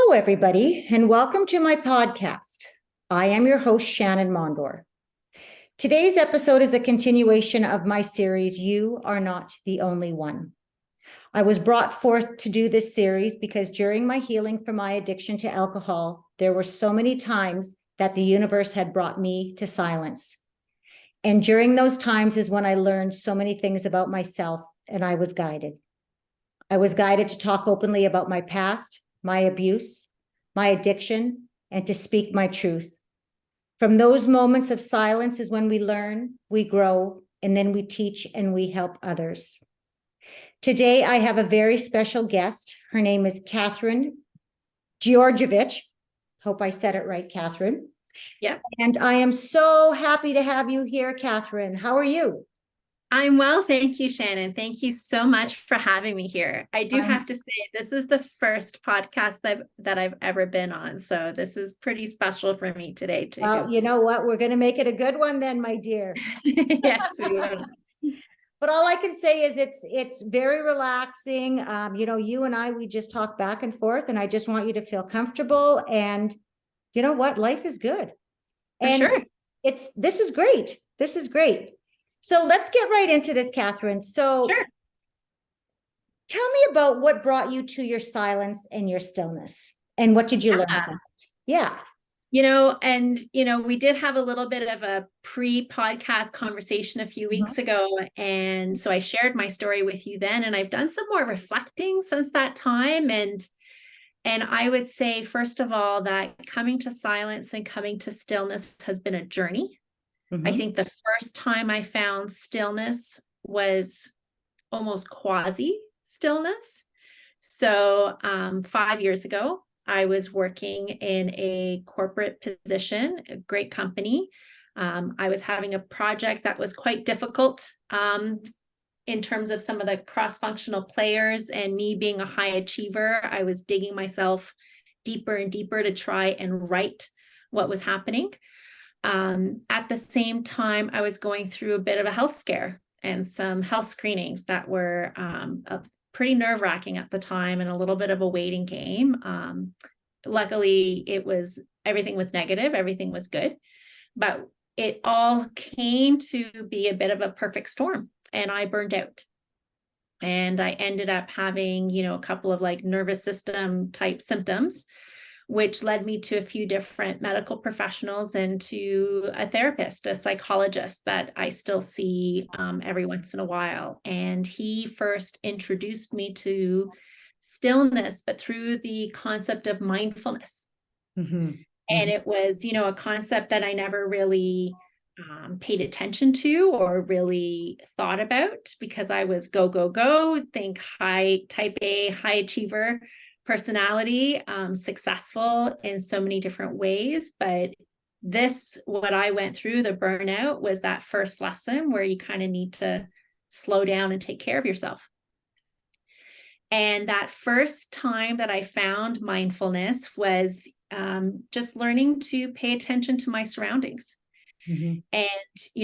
Hello, everybody, and welcome to my podcast. I am your host, Shannon Mondor. Today's episode is a continuation of my series, You Are Not the Only One. I was brought forth to do this series because during my healing from my addiction to alcohol, there were so many times that the universe had brought me to silence. And during those times is when I learned so many things about myself, and I was guided. I was guided to talk openly about my past, my abuse, my addiction, and to speak my truth. From those moments of silence is when we learn, we grow, and then we teach and we help others. Today, I have a very special guest. Her name is Kathryn Djordjevic. Hope I said it right, Kathryn. Yeah. And I am so happy to have you here, Kathryn. How are you? I'm well, thank you, Shannon. Thank you so much for having me here. I do have to say, this is the first podcast that I've ever been on, so this is pretty special for me today, too. Well, you know what? We're going to make it a good one then, my dear. Yes, we will. But all I can say is it's very relaxing. You and I, we just talk back and forth, and I just want you to feel comfortable. And you know what? Life is good. And sure. This is great. This is great. So let's get right into this, Kathryn. So sure. Tell me about what brought you to your silence and your stillness, and what did you learn about it? Yeah. We did have a little bit of a pre-podcast conversation a few weeks ago. And so I shared my story with you then, and I've done some more reflecting since that time. And I would say, first of all, that coming to silence and coming to stillness has been a journey. I think the first time I found stillness was almost quasi stillness. So 5 years ago, I was working in a corporate position, a great company. I was having a project that was quite difficult in terms of some of the cross-functional players, and me being a high achiever, I was digging myself deeper and deeper to try and right what was happening. At the same time, I was going through a bit of a health scare and some health screenings that were pretty nerve-wracking at the time, and a little bit of a waiting game. Luckily, everything was negative, everything was good, but it all came to be a bit of a perfect storm, and I burned out. And I ended up having, a couple of nervous system type symptoms, which led me to a few different medical professionals and to a therapist, a psychologist that I still see every once in a while. And he first introduced me to stillness, but through the concept of mindfulness. And it was, a concept that I never really paid attention to or really thought about, because I was go, go, go, think type A, high achiever personality, successful in so many different ways. But what I went through, the burnout, was that first lesson where you kind of need to slow down and take care of yourself. And that first time that I found mindfulness was just learning to pay attention to my surroundings. And,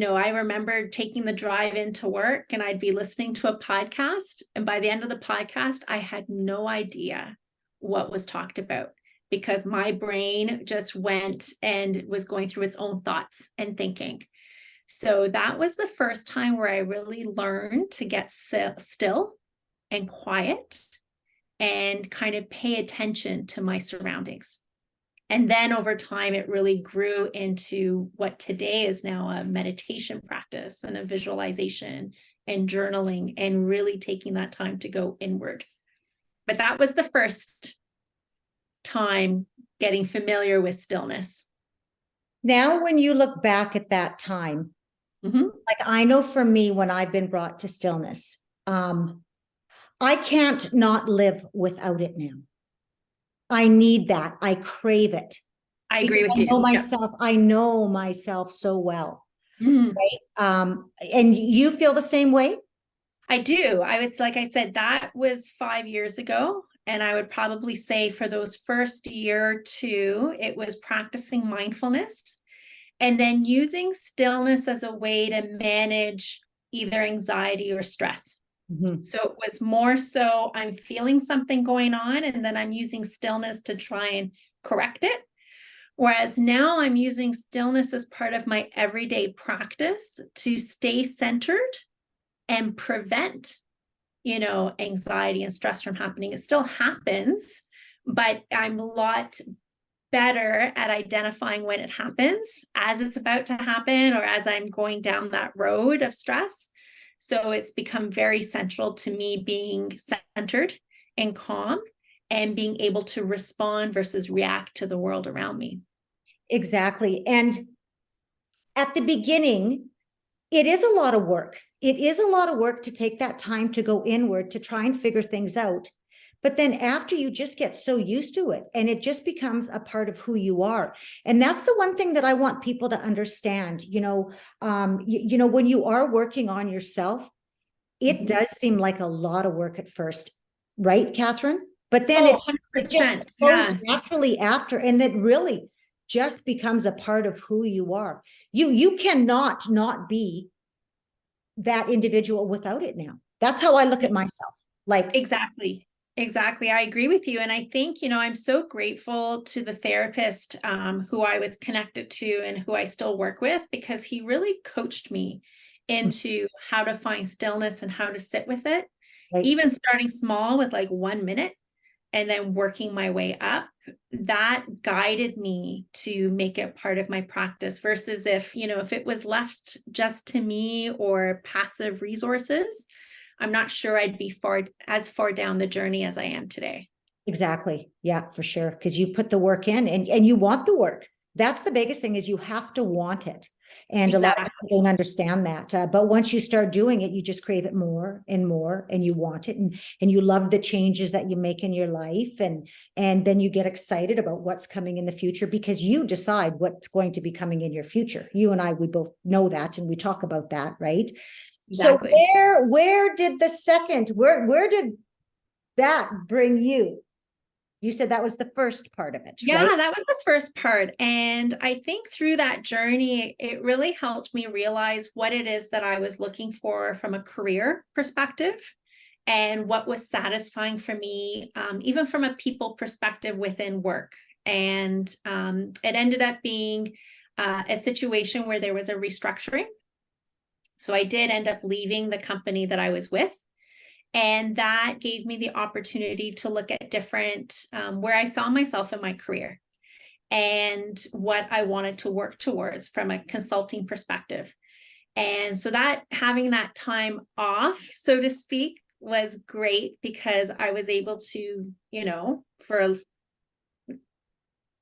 I remember taking the drive into work, and I'd be listening to a podcast. And by the end of the podcast, I had no idea what was talked about, because my brain just went and was going through its own thoughts and thinking. So that was the first time where I really learned to get still and quiet and kind of pay attention to my surroundings. And then over time, it really grew into what today is now a meditation practice and a visualization and journaling, and really taking that time to go inward. But that was the first time getting familiar with stillness. Now, when you look back at that time, I know for me, when I've been brought to stillness, I can't not live without it now. I need that. I crave it. I agree with you. I know myself so well. Right? And you feel the same way? I do. Like I said, that was 5 years ago. And I would probably say for those first year or two, it was practicing mindfulness and then using stillness as a way to manage either anxiety or stress. Mhm. So it was more so I'm feeling something going on, and then I'm using stillness to try and correct it. Whereas now I'm using stillness as part of my everyday practice to stay centered and prevent, anxiety and stress from happening. It still happens, but I'm a lot better at identifying when it happens, as it's about to happen, or as I'm going down that road of stress. So it's become very central to me being centered and calm and being able to respond versus react to the world around me. Exactly. And at the beginning, it is a lot of work. It is a lot of work to take that time to go inward to try and figure things out. But then after, you just get so used to it and it just becomes a part of who you are. And that's the one thing that I want people to understand. When you are working on yourself, it does seem like a lot of work at first, right, Kathryn? But then Oh, it just 100%. flows Yeah. naturally after, and that really just becomes a part of who you are. You cannot not be that individual without it now. That's how I look at myself. Like, Exactly. Exactly. I agree with you. And I think, I'm so grateful to the therapist who I was connected to and who I still work with, because he really coached me into how to find stillness and how to sit with it, right, even starting small with like 1 minute and then working my way up. That guided me to make it part of my practice versus if it was left just to me or passive resources, I'm not sure I'd be as far down the journey as I am today. exactly. Yeah, for sure. Because you put the work in and you want the work. That's the biggest thing, is you have to want it. And a lot of Exactly. people don't understand that. But once you start doing it, you just crave it more and more, and you want it, and you love the changes that you make in your life. And then you get excited about what's coming in the future, because you decide what's going to be coming in your future. You and I, we both know that, and we talk about that, right? So Exactly. where did the second, where did that bring you? You said that was the first part of it, right? Yeah, that was the first part. And I think through that journey, it really helped me realize what it is that I was looking for from a career perspective and what was satisfying for me, even from a people perspective within work. And it ended up being a situation where there was a restructuring. So I did end up leaving the company that I was with. And that gave me the opportunity to look at different, where I saw myself in my career and what I wanted to work towards from a consulting perspective. And so that having that time off, so to speak, was great because I was able to, for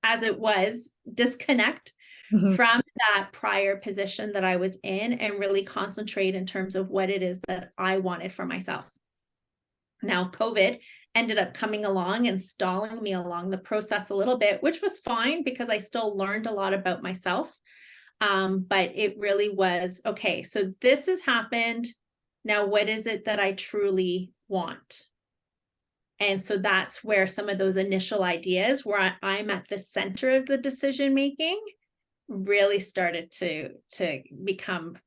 as it was, disconnect Mhm. from that prior position that I was in and really concentrate in terms of what it is that I wanted for myself. Now, COVID ended up coming along and stalling me along the process a little bit, which was fine because I still learned a lot about myself. But it really was, okay, so this has happened. Now, what is it that I truly want? And so that's where some of those initial ideas where I'm at the center of the decision making really started to become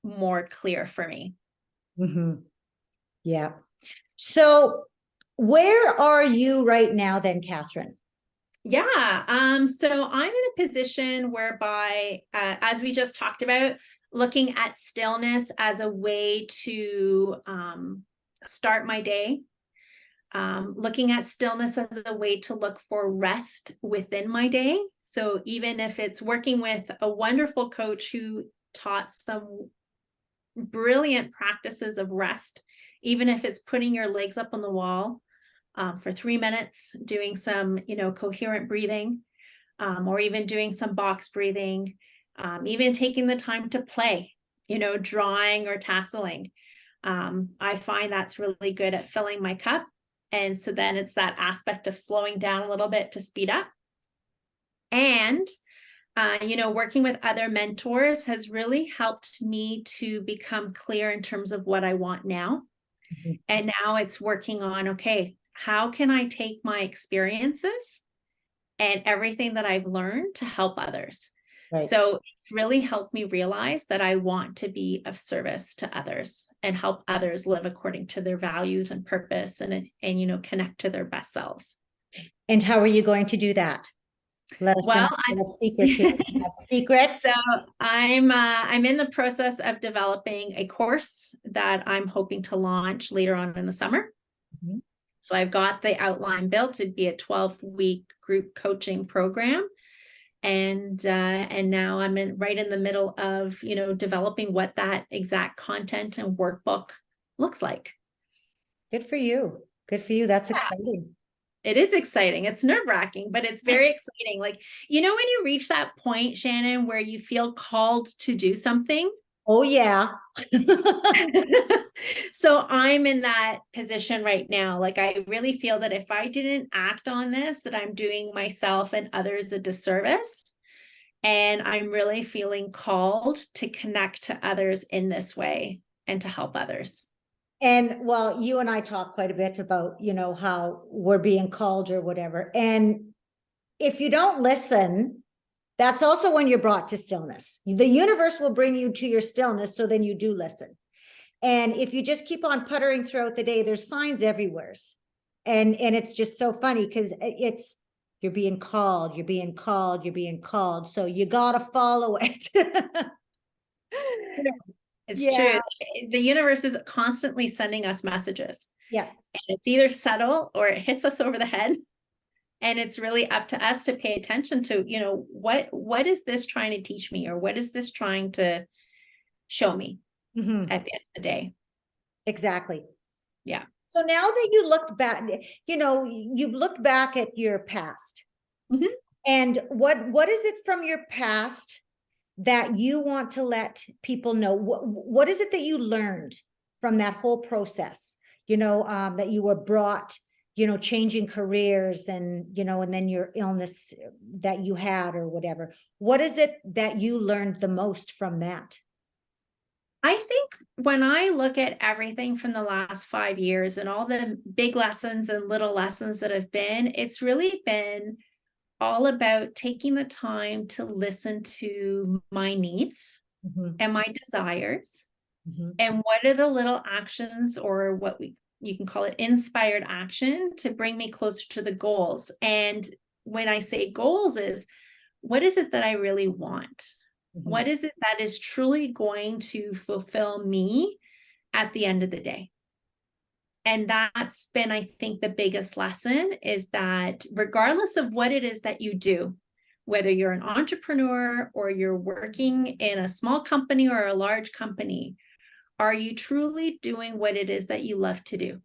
more clear for me. Mhm. Yeah. So where are you right now then, Kathryn? Yeah. So I'm in a position whereby, as we just talked about, looking at stillness as a way to start my day, looking at stillness as a way to look for rest within my day. So even if it's working with a wonderful coach who taught some brilliant practices of rest, even if it's putting your legs up on the wall for 3 minutes, doing some, coherent breathing, or even doing some box breathing, even taking the time to play, drawing or tasseling. I find that's really good at filling my cup. And so then it's that aspect of slowing down a little bit to speed up. And working with other mentors has really helped me to become clear in terms of what I want now. Mhm. And now it's working on, okay, how can I take my experiences and everything that I've learned to help others? Right. So it's really helped me realize that I want to be of service to others and help others live according to their values and purpose and connect to their best selves. And how are you going to do that? Let us in Well, on a secret here. You have secrets. So I'm in the process of developing a course that I'm hoping to launch later on in the summer. Mhm. So I've got the outline built. It'd be a 12-week group coaching program. And now I'm right in the middle of, developing what that exact content and workbook looks like. Good for you. Good for you. That's exciting. It is exciting. It's nerve-wracking, but it's very exciting. Like, when you reach that point, Shannon, where you feel called to do something. Oh, yeah. So I'm in that position right now. Like, I really feel that if I didn't act on this, that I'm doing myself and others a disservice. And I'm really feeling called to connect to others in this way and to help others. And well, you and I talk quite a bit about, how we're being called or whatever. And if you don't listen, that's also when you're brought to stillness. The universe will bring you to your stillness. So then you do listen. And if you just keep on puttering throughout the day, there's signs everywhere. And it's just so funny because you're being called, you're being called, you're being called. So you got to follow it. It's Yeah. true. The universe is constantly sending us messages. Yes. And it's either subtle or it hits us over the head. And it's really up to us to pay attention to, what is this trying to teach me, or what is this trying to show me at the end of the day? Exactly. Yeah. So now that you looked back, you've looked back at your past. Mhm. And what is it from your past that you want to let people know? What is it that you learned from that whole process? That you were brought, changing careers and, and then your illness that you had or whatever. What is it that you learned the most from that? I think when I look at everything from the last 5 years and all the big lessons and little lessons that have been, it's really been all about taking the time to listen to my needs and my desires. And what are the little actions, or you can call it inspired action, to bring me closer to the goals. And when I say goals, is what is it that I really want? What is it that is truly going to fulfill me at the end of the day? And that's been, I think, the biggest lesson, is that regardless of what it is that you do, whether you're an entrepreneur or you're working in a small company or a large company, are you truly doing what it is that you love to do?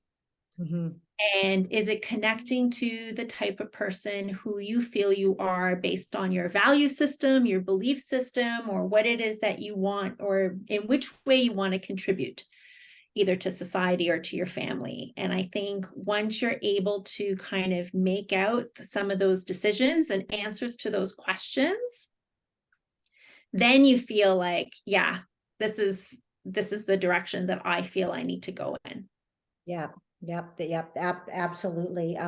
And is it connecting to the type of person who you feel you are based on your value system, your belief system, or what it is that you want, or in which way you want to contribute, either to society or to your family? And I think once you're able to kind of make out some of those decisions and answers to those questions, then you feel like, yeah, this is the direction that I feel I need to go in. Yeah. Yep. Absolutely.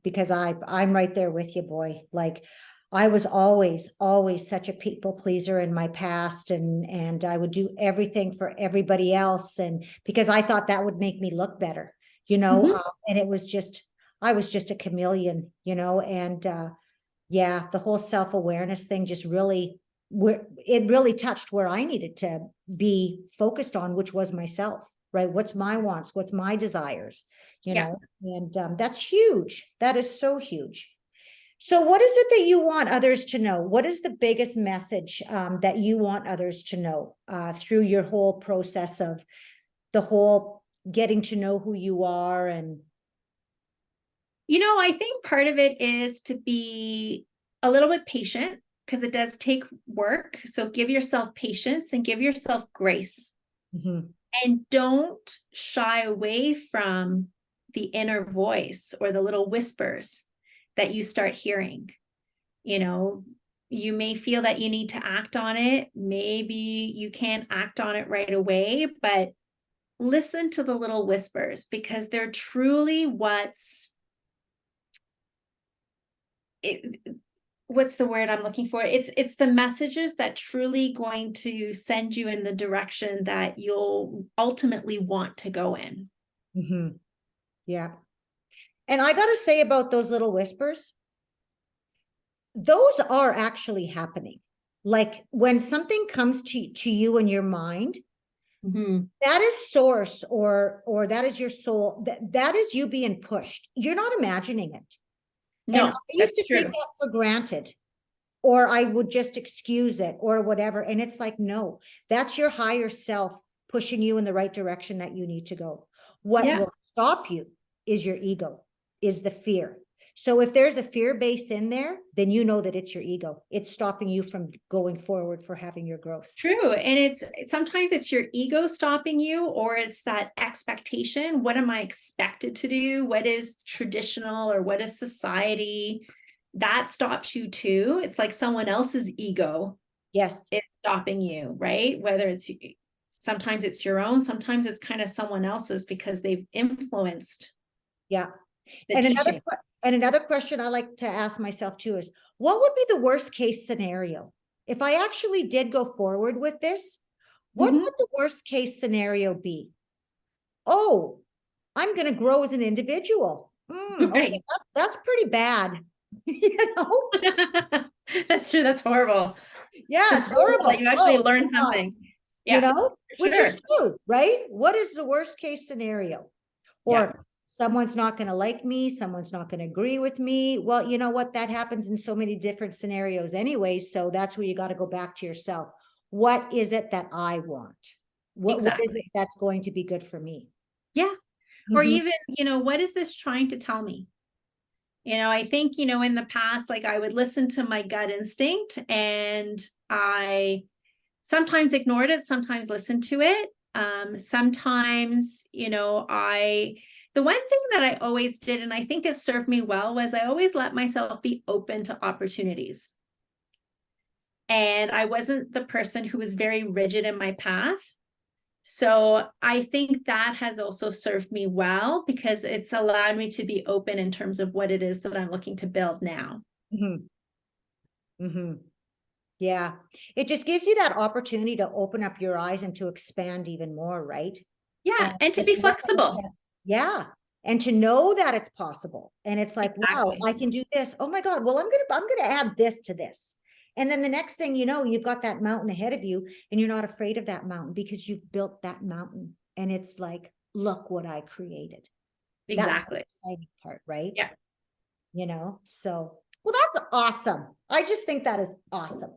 Because I'm right there with you, boy. Like, I was always such a people pleaser in my past, and I would do everything for everybody else, and because I thought that would make me look better, and I was just a chameleon, and yeah, the whole self-awareness thing just really, it really touched where I needed to be focused on, which was myself, right? What's my wants? What's my desires? And that's huge. That is so huge. So what is it that you want others to know? What is the biggest message that you want others to know through your whole process of the whole getting to know who you are? And I think part of it is to be a little bit patient, because it does take work. So give yourself patience and give yourself grace. And don't shy away from the inner voice or the little whispers that you start hearing. You may feel that you need to act on it. Maybe you can't act on it right away, but listen to the little whispers, because they're truly what's the word I'm looking for? It's the messages that truly going to send you in the direction that you'll ultimately want to go in. Mm-hmm. Yeah. And I got to say about those little whispers, those are actually happening. Like when something comes to you in your mind, Mm-hmm. that is source or that is your soul. That is you being pushed. You're not imagining it. And I No, used that's to take true. that for granted, or I would just excuse it or whatever. And it's like, no, that's your higher self pushing you in the right direction that you need to go. What Yeah. will stop you is your ego, is the fear. So if there's a fear base in there, then you know that it's your ego. It's stopping you from going forward for having your growth. True. And it's sometimes it's your ego stopping you, or it's that expectation. What am I expected to do? What is traditional, or what is society? That stops you too. It's like someone else's ego Yes. is stopping you, right? Whether it's sometimes it's your own, sometimes it's kind of someone else's because they've influenced Yeah. the And teaching. another question I like to ask myself too is, what would be the worst case scenario? If I actually did go forward with this, what Mhm. would the worst case scenario be? Oh, I'm going to grow as an individual. Okay, Right. that's pretty bad. You know? That's true. That's horrible. Yeah, It's it's horrible that horrible. you actually Oh, learn come on. something. You Yeah, know, for which sure. is true, right? What is the worst case scenario? Yeah, Or someone's not going to like me, someone's not going to agree with me. Well, you know what? That happens in so many different scenarios anyway. So that's where you got to go back to yourself. What is it that I want? What is it exactly. that's going to be good for me? Yeah. Or Mhm. even, what is this trying to tell me? I think, in the past, like I would listen to my gut instinct and I sometimes ignored it, sometimes listened to it. Sometimes, the one thing that I always did, and I think it served me well, was I always let myself be open to opportunities. And I wasn't the person who was very rigid in my path. So I think that has also served me well because it's allowed me to be open in terms of what it is that I'm looking to build now. Mhm. Mhm. Yeah. It just gives you that opportunity to open up your eyes and to expand even more, right? Yeah. And And to just be look at it flexible. yeah. And to know that it's possible. And it's like, wow, Exactly. I can do this. Oh my God. Well, I'm gonna add this to this. And then the next thing you know, you've got that mountain ahead of you and you're not afraid of that mountain because you've built that mountain. And it's like, look what I created. That's the Exactly. exciting part, right? Yeah. So, well, that's awesome. I just think that is awesome.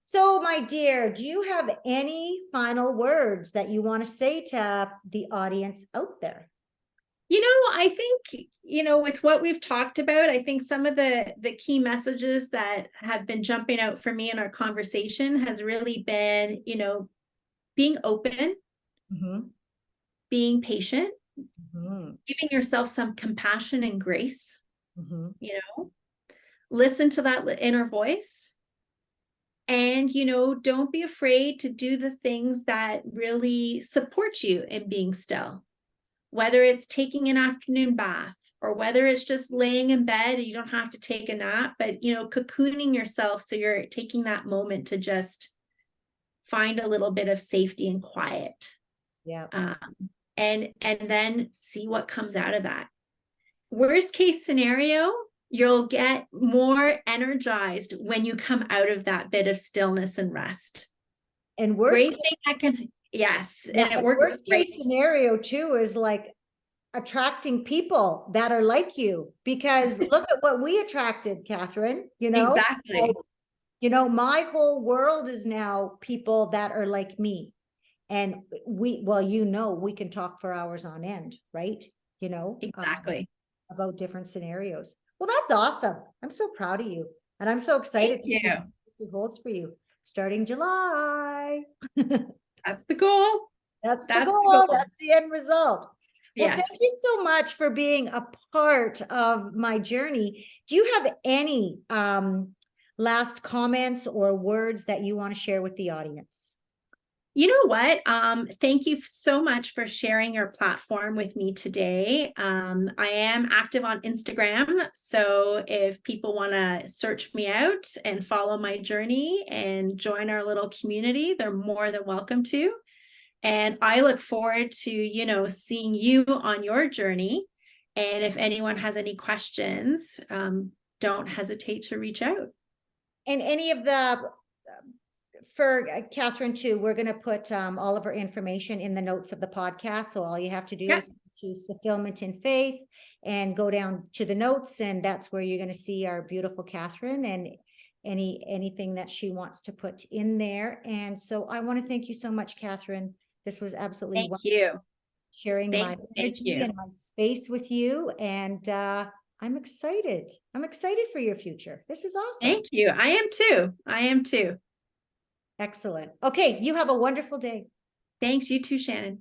So, my dear, do you have any final words that you want to say to the audience out there? I think, with what we've talked about, I think some of the key messages that have been jumping out for me in our conversation has really been, being open, Mm-hmm. being patient, Mm-hmm. giving yourself some compassion and grace, Mm-hmm. you know, listen to that inner voice. And, don't be afraid to do the things that really support you in being still, whether it's taking an afternoon bath or whether it's just laying in bed and you don't have to take a nap, but, cocooning yourself. So you're taking that moment to just find a little bit of safety and quiet. Yeah. Um, and then see what comes out of that. Worst case scenario, you'll get more energized when you come out of that bit of stillness and rest. And worst Great case, thing I can, yes, yeah, and it and works worst great. case scenario too is like attracting people that are like you because look at what we attracted, Kathryn, like, Exactly. my whole world is now people that are like me. And well, we can talk for hours on end, right? You know, Exactly. about different scenarios. Well, that's awesome. I'm so proud of you. And I'm so Thank excited to you. see what it holds for you starting July. That's the goal. That's the That's the goal. goal. That's the end result. Well, thank Yes. you so much for being a part of my journey. Do you have any last comments or words that you want to share with the audience? You know what? Thank you so much for sharing your platform with me today. I am active on Instagram. So if people want to search me out and follow my journey and join our little community, they're more than welcome to. And I look forward to, seeing you on your journey. And if anyone has any questions, don't hesitate to reach out. And any of the, for Kathryn too, we're going to put all of her information in the notes of the podcast. So all you have to do is choose Fulfillment in Faith and go down to the notes. And that's where you're going to see our beautiful Kathryn and anything that she wants to put in there. And so I want to thank you so much, Kathryn. This was absolutely Thank wonderful. you. Sharing my energy and my space with you. And I'm excited. I'm excited for your future. This is awesome. Thank you. I am too. I am too. Excellent. Okay. You have a wonderful day. Thanks. You too, Shannon.